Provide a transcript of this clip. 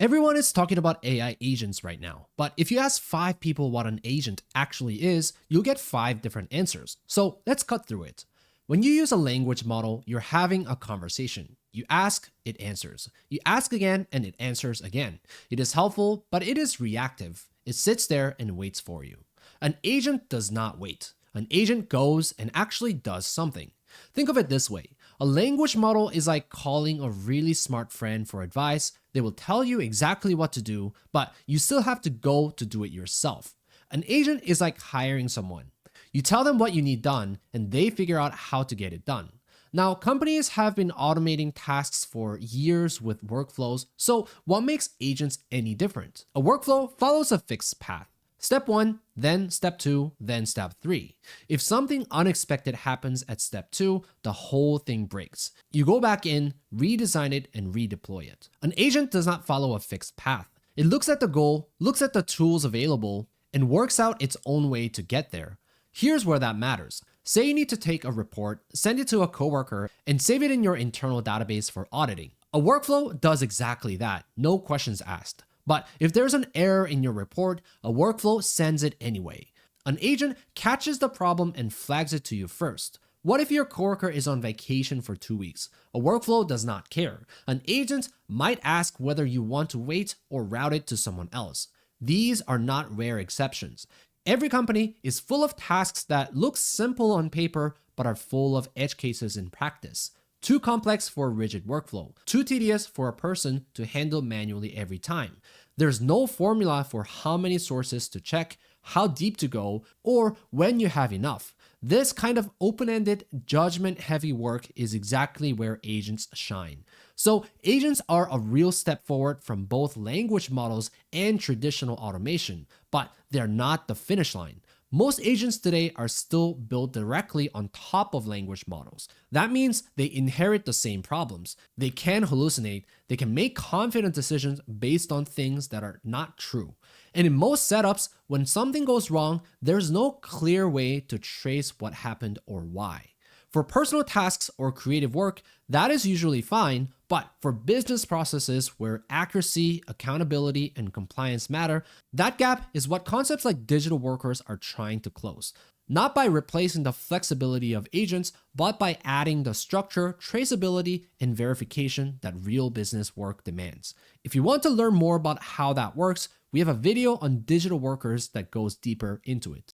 Everyone is talking about AI agents right now, but if you ask 5 people what an agent actually is, you'll get 5 different answers. So let's cut through it. When you use a language model, you're having a conversation. You ask, it answers. You ask again, and it answers again. It is helpful, but it is reactive. It sits there and waits for you. An agent does not wait. An agent goes and actually does something. Think of it this way. A language model is like calling a really smart friend for advice. They will tell you exactly what to do, but you still have to go to do it yourself. An agent is like hiring someone. You tell them what you need done, and they figure out how to get it done. Now, companies have been automating tasks for years with workflows, so what makes agents any different? A workflow follows a fixed path. Step 1, then step 2, then step 3. If something unexpected happens at step 2, the whole thing breaks. You go back in, redesign it, and redeploy it. An agent does not follow a fixed path. It looks at the goal, looks at the tools available, and works out its own way to get there. Here's where that matters. Say you need to take a report, send it to a coworker, and save it in your internal database for auditing. A workflow does exactly that, no questions asked. But if there's an error in your report, a workflow sends it anyway. An agent catches the problem and flags it to you first. What if your coworker is on vacation for 2 weeks? A workflow does not care. An agent might ask whether you want to wait or route it to someone else. These are not rare exceptions. Every company is full of tasks that look simple on paper but are full of edge cases in practice. Too complex for a rigid workflow, too tedious for a person to handle manually every time. There's no formula for how many sources to check, how deep to go, or when you have enough. This kind of open-ended, judgment-heavy work is exactly where agents shine. So agents are a real step forward from both language models and traditional automation, but they're not the finish line. Most agents today are still built directly on top of language models. That means they inherit the same problems. They can hallucinate, they can make confident decisions based on things that are not true. And in most setups, when something goes wrong, there's no clear way to trace what happened or why. For personal tasks or creative work, that is usually fine, but for business processes where accuracy, accountability, and compliance matter, that gap is what concepts like digital workers are trying to close. Not by replacing the flexibility of agents, but by adding the structure, traceability, and verification that real business work demands. If you want to learn more about how that works, we have a video on digital workers that goes deeper into it.